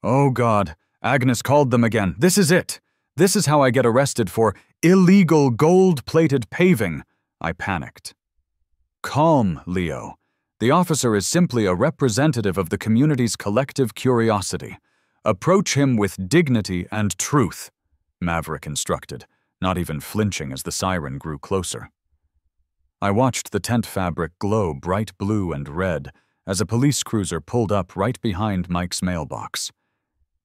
"Oh God, Agnes called them again. This is it. This is how I get arrested for illegal gold-plated paving," I panicked. "Calm, Leo. The officer is simply a representative of the community's collective curiosity. Approach him with dignity and truth," Maverick instructed, not even flinching as the siren grew closer. I watched the tent fabric glow bright blue and red as a police cruiser pulled up right behind Mike's mailbox.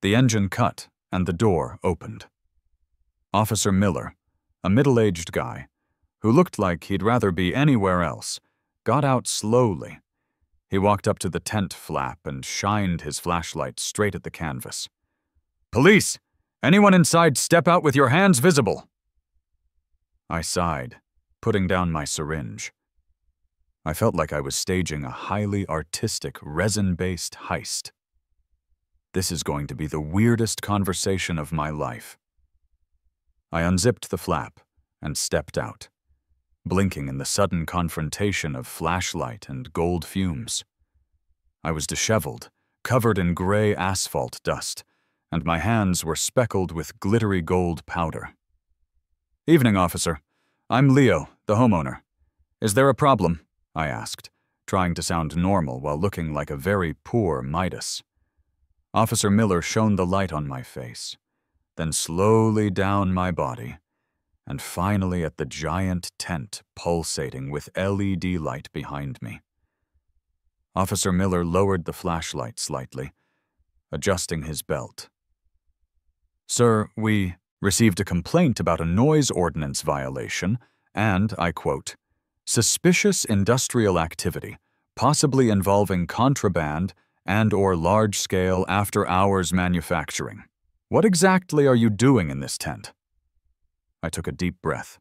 The engine cut and the door opened. Officer Miller, a middle-aged guy, who looked like he'd rather be anywhere else, got out slowly. He walked up to the tent flap and shined his flashlight straight at the canvas. "Police! Anyone inside step out with your hands visible!" I sighed, putting down my syringe. I felt like I was staging a highly artistic, resin-based heist. This is going to be the weirdest conversation of my life. I unzipped the flap and stepped out, blinking in the sudden confrontation of flashlight and gold fumes. I was disheveled, covered in gray asphalt dust, and my hands were speckled with glittery gold powder. "Evening, officer. I'm Leo, the homeowner. Is there a problem?" I asked, trying to sound normal while looking like a very poor Midas. Officer Miller shone the light on my face, then slowly down my body, and finally at the giant tent pulsating with LED light behind me. Officer Miller lowered the flashlight slightly, adjusting his belt. "Sir, we received a complaint about a noise ordinance violation and, I quote, suspicious industrial activity, possibly involving contraband and/or large-scale after-hours manufacturing. What exactly are you doing in this tent?" I took a deep breath.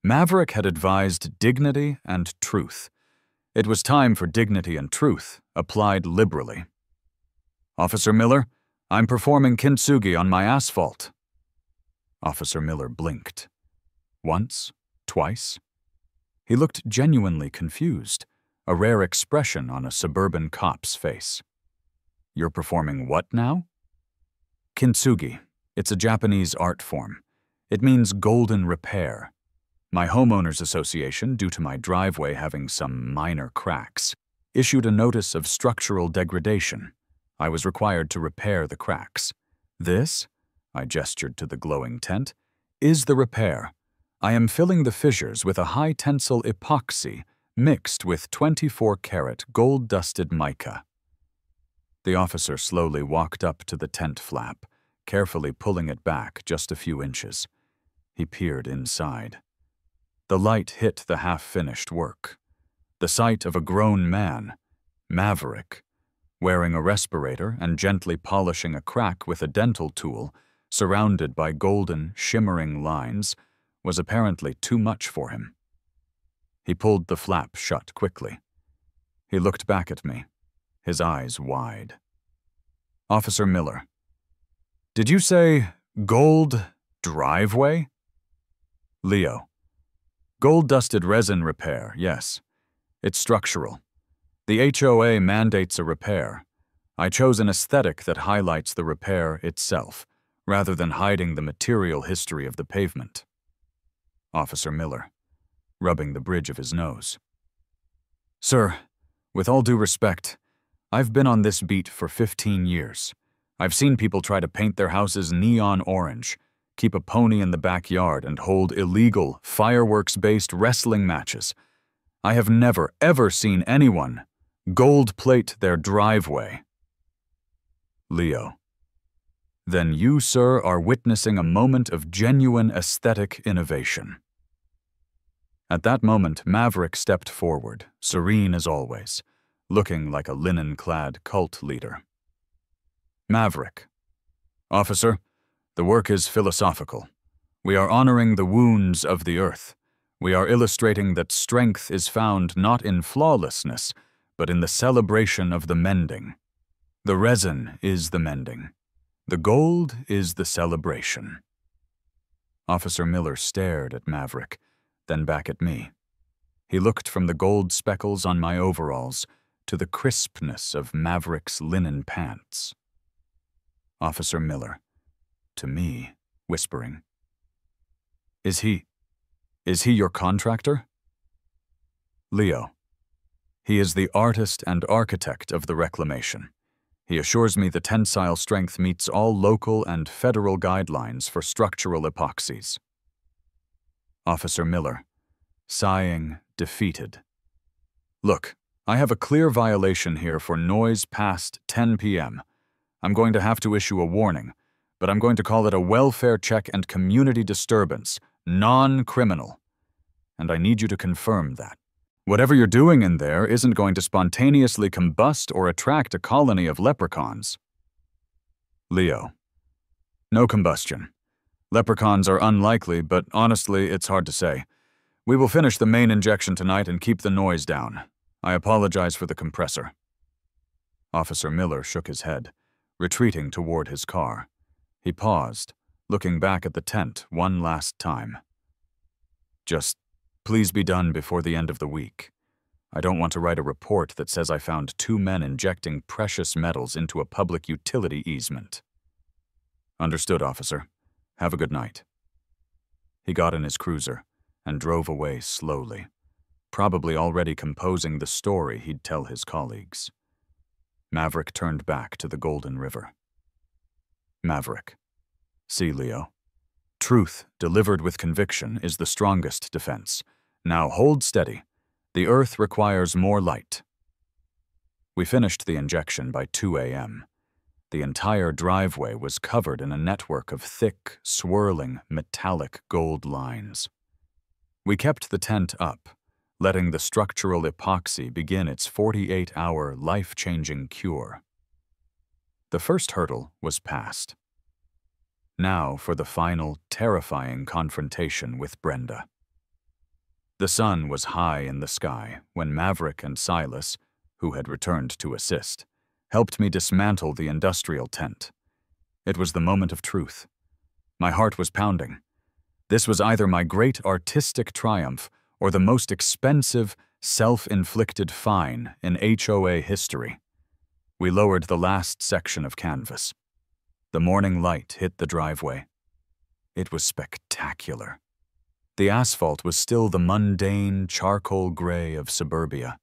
Maverick had advised dignity and truth. It was time for dignity and truth, applied liberally. "Officer Miller, I'm performing Kintsugi on my asphalt." Officer Miller blinked. Once, twice. He looked genuinely confused, a rare expression on a suburban cop's face. "You're performing what now?" "Kintsugi. It's a Japanese art form. It means golden repair. My homeowners association, due to my driveway having some minor cracks, issued a notice of structural degradation. I was required to repair the cracks. This," I gestured to the glowing tent, "is the repair. I am filling the fissures with a high-tensile epoxy mixed with 24-karat gold-dusted mica." The officer slowly walked up to the tent flap, carefully pulling it back just a few inches. He peered inside. The light hit the half-finished work. The sight of a grown man, Maverick, wearing a respirator and gently polishing a crack with a dental tool, surrounded by golden, shimmering lines, was apparently too much for him. He pulled the flap shut quickly. He looked back at me, his eyes wide. "Officer Miller, did you say gold driveway?" "Leo, gold-dusted resin repair, yes. It's structural. The HOA mandates a repair. I chose an aesthetic that highlights the repair itself, rather than hiding the material history of the pavement." Officer Miller, rubbing the bridge of his nose. "Sir, with all due respect, I've been on this beat for 15 years. I've seen people try to paint their houses neon orange, keep a pony in the backyard, and hold illegal, fireworks-based wrestling matches. I have never, ever seen anyone gold-plate their driveway." Leo, then you, sir, are witnessing a moment of genuine aesthetic innovation. At that moment, Maverick stepped forward, serene as always, looking like a linen-clad cult leader. "Maverick, officer, the work is philosophical. We are honoring the wounds of the earth. We are illustrating that strength is found not in flawlessness, but in the celebration of the mending. The resin is the mending. The gold is the celebration." Officer Miller stared at Maverick, then back at me. He looked from the gold speckles on my overalls to the crispness of Maverick's linen pants. Officer Miller, to me, whispering, Is he your contractor?" "Leo, he is the artist and architect of the reclamation. He assures me the tensile strength meets all local and federal guidelines for structural epoxies." Officer Miller, sighing, defeated. "Look, I have a clear violation here for noise past 10 p.m. I'm going to have to issue a warning, but I'm going to call it a welfare check and community disturbance, non-criminal. And I need you to confirm that. Whatever you're doing in there isn't going to spontaneously combust or attract a colony of leprechauns." Leo, no combustion. Leprechauns are unlikely, but honestly, it's hard to say. We will finish the main injection tonight and keep the noise down. I apologize for the compressor." Officer Miller shook his head, retreating toward his car. He paused, looking back at the tent one last time. "Just please be done before the end of the week. I don't want to write a report that says I found 2 men injecting precious metals into a public utility easement." Understood, officer. Have a good night. He got in his cruiser and drove away slowly, probably already composing the story he'd tell his colleagues. Maverick turned back to the Golden River. Maverick. See, Leo. Truth, delivered with conviction, is the strongest defense. Now hold steady. The Earth requires more light. We finished the injection by 2 a.m. The entire driveway was covered in a network of thick, swirling, metallic gold lines. We kept the tent up, letting the structural epoxy begin its 48-hour life-changing cure. The first hurdle was passed. Now for the final, terrifying confrontation with Brenda. The sun was high in the sky when Maverick and Silas, who had returned to assist, helped me dismantle the industrial tent. It was the moment of truth. My heart was pounding. This was either my great artistic triumph or the most expensive, self-inflicted fine in HOA history. We lowered the last section of canvas. The morning light hit the driveway. It was spectacular. The asphalt was still the mundane charcoal gray of suburbia,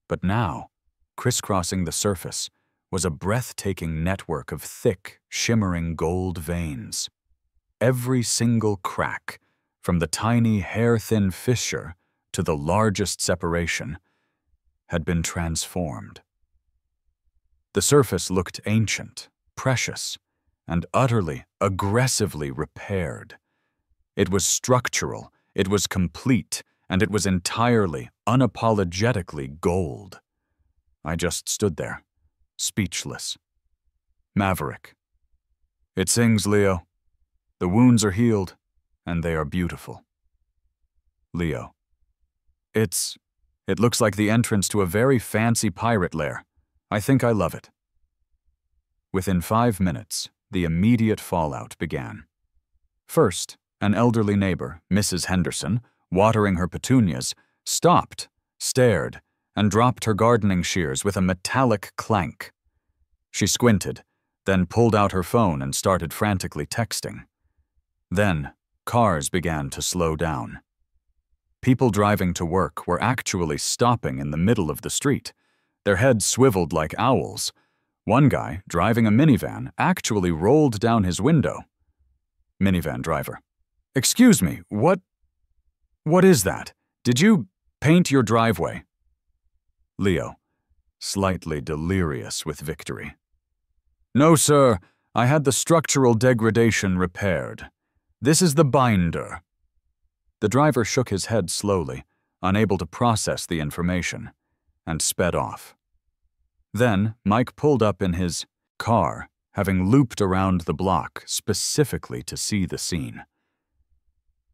but now, crisscrossing the surface, was a breathtaking network of thick, shimmering gold veins. Every single crack, from the tiny hair-thin fissure to the largest separation, had been transformed. The surface looked ancient, precious, and utterly, aggressively repaired. It was structural, it was complete, and it was entirely, unapologetically gold. I just stood there, speechless. Maverick. It sings, Leo. The wounds are healed, and they are beautiful. Leo. It looks like the entrance to a very fancy pirate lair. I think I love it. Within 5 minutes, the immediate fallout began. First, an elderly neighbor, Mrs. Henderson, watering her petunias, stopped, stared, and dropped her gardening shears with a metallic clank. She squinted, then pulled out her phone and started frantically texting. Then, cars began to slow down. People driving to work were actually stopping in the middle of the street, their heads swiveled like owls. One guy, driving a minivan, actually rolled down his window. Minivan driver. Excuse me, what is that? Did you paint your driveway? Leo, slightly delirious with victory. No, sir, I had the structural degradation repaired. This is the binder. The driver shook his head slowly, unable to process the information, and sped off. Then Mike pulled up in his car, having looped around the block specifically to see the scene.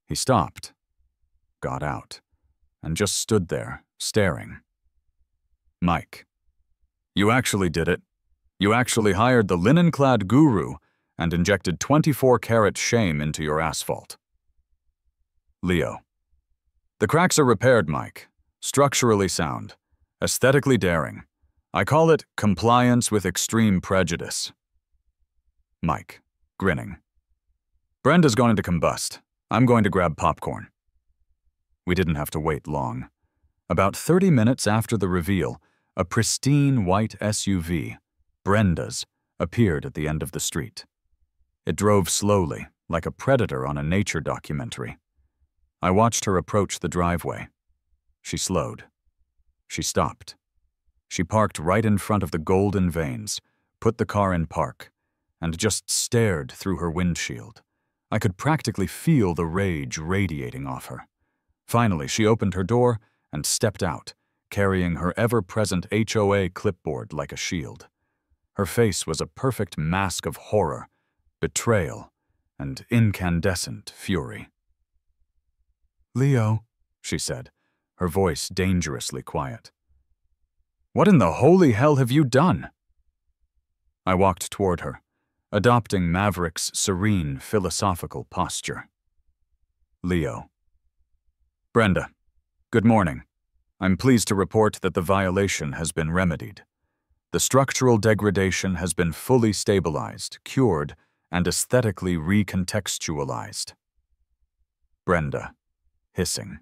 He stopped, got out, and just stood there, staring. Mike, you actually did it. You actually hired the linen-clad guru and injected 24-karat shame into your asphalt. Leo, the cracks are repaired, Mike. Structurally sound, aesthetically daring. I call it compliance with extreme prejudice. Mike, grinning. Brenda's going to combust. I'm going to grab popcorn. We didn't have to wait long. About 30 minutes after the reveal, a pristine white SUV, Brenda's, appeared at the end of the street. It drove slowly, like a predator on a nature documentary. I watched her approach the driveway. She slowed. She stopped. She parked right in front of the golden veins, put the car in park, and just stared through her windshield. I could practically feel the rage radiating off her. Finally, she opened her door and stepped out, carrying her ever-present HOA clipboard like a shield. Her face was a perfect mask of horror, betrayal, and incandescent fury. Leo, she said, her voice dangerously quiet. What in the holy hell have you done? I walked toward her, adopting Maverick's serene, philosophical posture. Leo. Brenda, good morning. I'm pleased to report that the violation has been remedied. The structural degradation has been fully stabilized, cured, and aesthetically recontextualized. Brenda, hissing.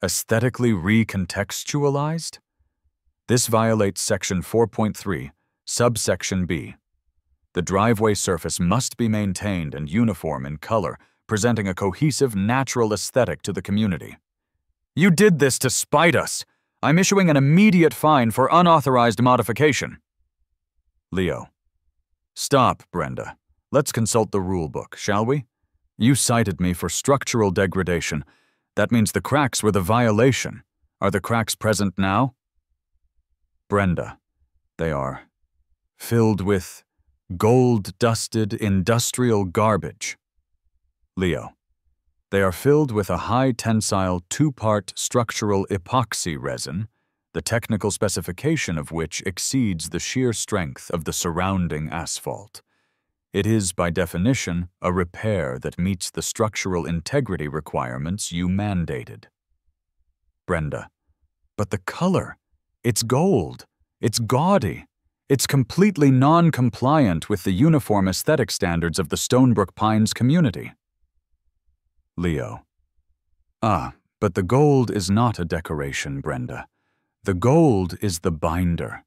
Aesthetically recontextualized? This violates Section 4.3, subsection B. The driveway surface must be maintained and uniform in color, presenting a cohesive, natural aesthetic to the community. You did this to spite us. I'm issuing an immediate fine for unauthorized modification. Leo. Stop, Brenda. Let's consult the rule book, shall we? You cited me for structural degradation. That means the cracks were the violation. Are the cracks present now? Brenda. They are filled with gold-dusted industrial garbage. Leo. They are filled with a high-tensile two-part structural epoxy resin, the technical specification of which exceeds the sheer strength of the surrounding asphalt. It is, by definition, a repair that meets the structural integrity requirements you mandated. Brenda. But the color. It's gold. It's gaudy. It's completely non-compliant with the uniform aesthetic standards of the Stonebrook Pines community. Leo. But the gold is not a decoration, Brenda. The gold is the binder,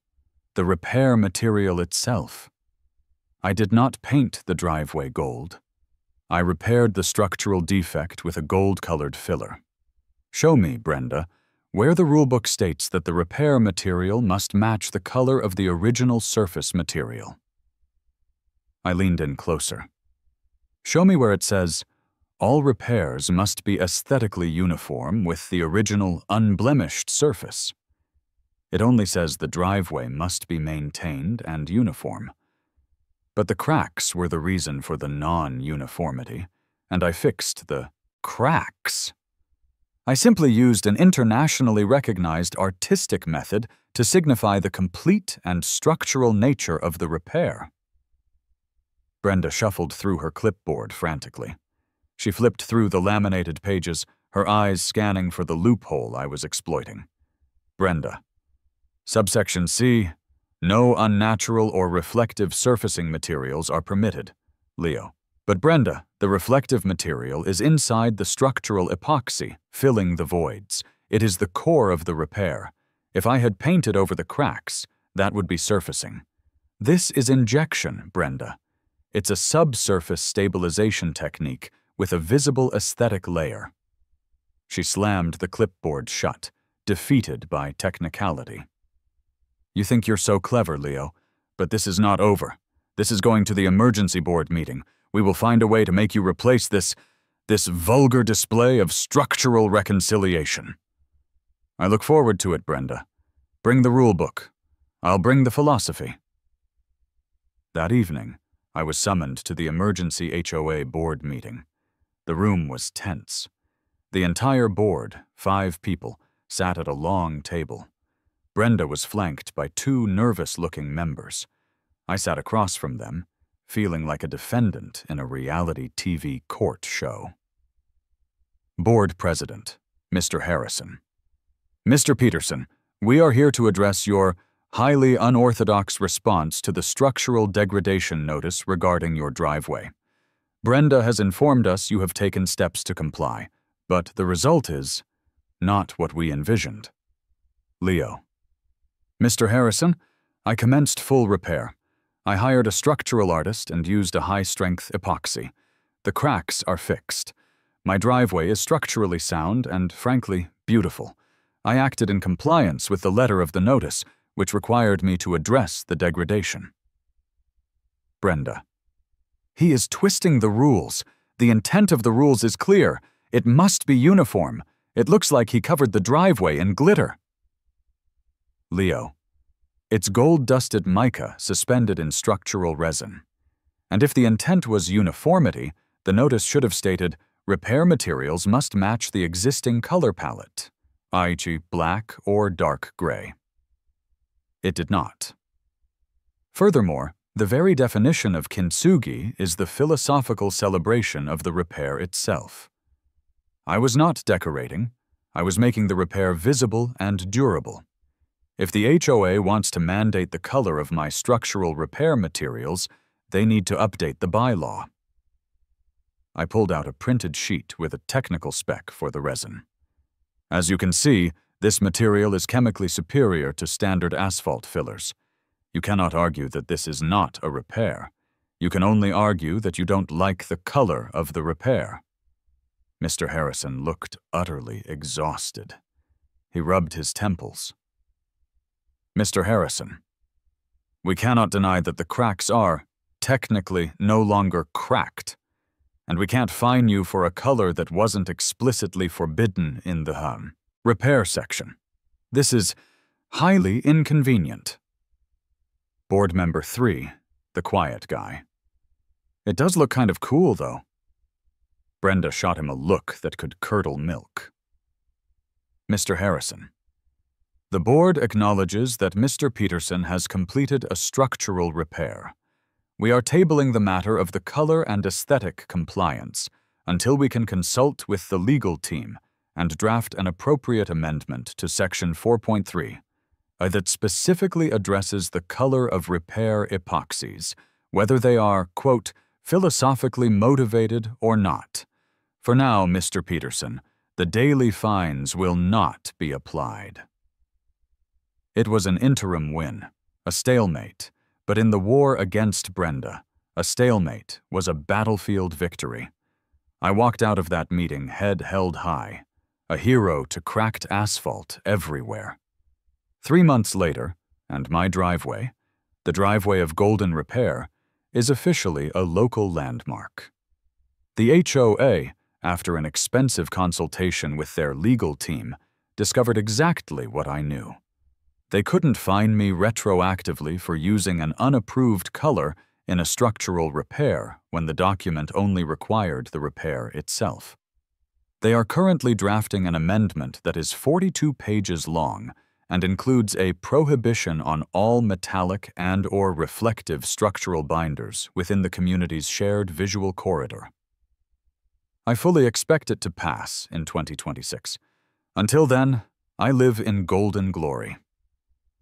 the repair material itself. I did not paint the driveway gold. I repaired the structural defect with a gold-colored filler. Show me, Brenda, where the rulebook states that the repair material must match the color of the original surface material. I leaned in closer. Show me where it says, all repairs must be aesthetically uniform with the original unblemished surface. It only says the driveway must be maintained and uniform. But the cracks were the reason for the non-uniformity, and I fixed the cracks. I simply used an internationally recognized artistic method to signify the complete and structural nature of the repair. Brenda shuffled through her clipboard frantically. She flipped through the laminated pages, her eyes scanning for the loophole I was exploiting. Brenda. Subsection C. No unnatural or reflective surfacing materials are permitted. Leo. But Brenda, the reflective material is inside the structural epoxy, filling the voids. It is the core of the repair. If I had painted over the cracks, that would be surfacing. This is injection, Brenda. It's a subsurface stabilization technique with a visible aesthetic layer. She slammed the clipboard shut, defeated by technicality. You think you're so clever, Leo, but this is not over. This is going to the emergency board meeting. We will find a way to make you replace this vulgar display of structural reconciliation. I look forward to it, Brenda. Bring the rule book. I'll bring the philosophy. That evening, I was summoned to the emergency HOA board meeting. The room was tense. The entire board, 5 people, sat at a long table. Brenda was flanked by 2 nervous-looking members. I sat across from them, feeling like a defendant in a reality TV court show. Board President, Mr. Harrison. Mr. Peterson, we are here to address your highly unorthodox response to the structural degradation notice regarding your driveway. Brenda has informed us you have taken steps to comply, but the result is not what we envisioned. Leo. Mr. Harrison, I commenced full repair. I hired a structural artist and used a high-strength epoxy. The cracks are fixed. My driveway is structurally sound and, frankly, beautiful. I acted in compliance with the letter of the notice, which required me to address the degradation. Brenda. He is twisting the rules. The intent of the rules is clear. It must be uniform. It looks like he covered the driveway in glitter. Leo. It's gold-dusted mica suspended in structural resin. And if the intent was uniformity, the notice should have stated, repair materials must match the existing color palette, i.e. black or dark gray. It did not. Furthermore, the very definition of Kintsugi is the philosophical celebration of the repair itself. I was not decorating. I was making the repair visible and durable. If the HOA wants to mandate the color of my structural repair materials, They need to update the bylaw. I pulled out a printed sheet with a technical spec for the resin. As you can see, this material is chemically superior to standard asphalt fillers. You cannot argue that this is not a repair. You can only argue that you don't like the color of the repair. Mr. Harrison looked utterly exhausted. He rubbed his temples. Mr. Harrison, we cannot deny that the cracks are, technically, no longer cracked, and we can't fine you for a color that wasn't explicitly forbidden in the repair section. This is highly inconvenient. Board member 3, the quiet guy. It does look kind of cool, though. Brenda shot him a look that could curdle milk. Mr. Harrison, the board acknowledges that Mr. Peterson has completed a structural repair. We are tabling the matter of the color and aesthetic compliance until we can consult with the legal team and draft an appropriate amendment to Section 4.3 that specifically addresses the color of repair epoxies, whether they are, quote, philosophically motivated or not. For now, Mr. Peterson, the daily fines will not be applied. It was an interim win, a stalemate, but in the war against Brenda, a stalemate was a battlefield victory. I walked out of that meeting head held high, a hero to cracked asphalt everywhere. 3 months later, and my driveway, the driveway of Golden Repair, is officially a local landmark. The HOA, after an expensive consultation with their legal team, discovered exactly what I knew. They couldn't fine me retroactively for using an unapproved color in a structural repair when the document only required the repair itself. They are currently drafting an amendment that is 42 pages long and includes a prohibition on all metallic and/or reflective structural binders within the community's shared visual corridor. I fully expect it to pass in 2026. Until then, I live in golden glory.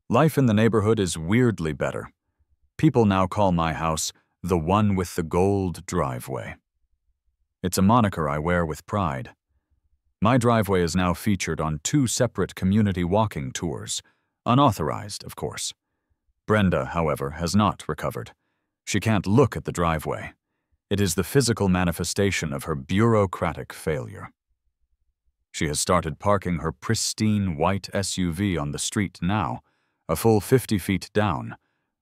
Life in the neighborhood is weirdly better. People now call my house the one with the gold driveway. It's a moniker I wear with pride. My driveway is now featured on 2 separate community walking tours, unauthorized, of course. Brenda, however, has not recovered. She can't look at the driveway. It is the physical manifestation of her bureaucratic failure. She has started parking her pristine white SUV on the street now, a full 50 feet down,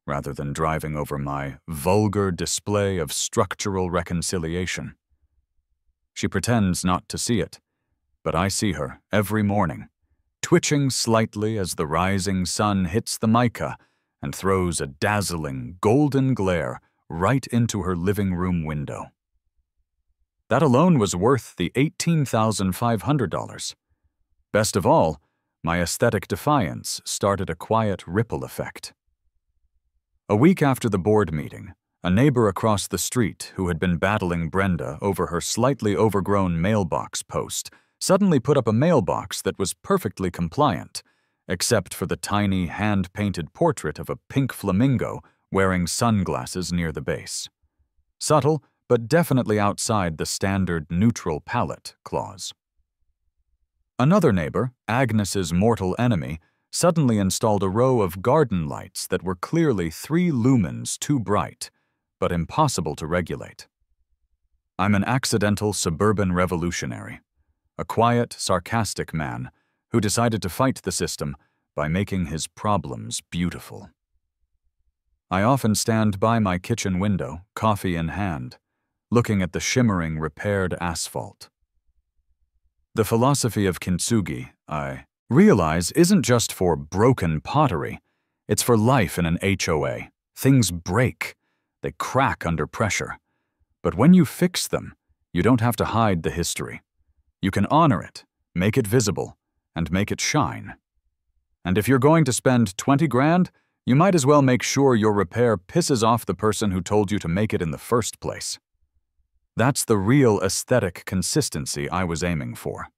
rather than driving over my vulgar display of structural reconciliation. She pretends not to see it, but I see her every morning, twitching slightly as the rising sun hits the mica and throws a dazzling golden glare right into her living room window. That alone was worth the $18,500. Best of all, my aesthetic defiance started a quiet ripple effect. A week after the board meeting, a neighbor across the street who had been battling Brenda over her slightly overgrown mailbox post suddenly put up a mailbox that was perfectly compliant, except for the tiny hand-painted portrait of a pink flamingo wearing sunglasses near the base. Subtle, but definitely outside the standard neutral palette clause. Another neighbor, Agnes's mortal enemy, suddenly installed a row of garden lights that were clearly 3 lumens too bright, but impossible to regulate. I'm an accidental suburban revolutionary, a quiet, sarcastic man who decided to fight the system by making his problems beautiful. I often stand by my kitchen window, coffee in hand, looking at the shimmering, repaired asphalt. The philosophy of Kintsugi, I realize, isn't just for broken pottery. It's for life in an HOA. Things break. They crack under pressure. But when you fix them, you don't have to hide the history. You can honor it, make it visible, and make it shine. And if you're going to spend 20 grand, you might as well make sure your repair pisses off the person who told you to make it in the first place. That's the real aesthetic consistency I was aiming for.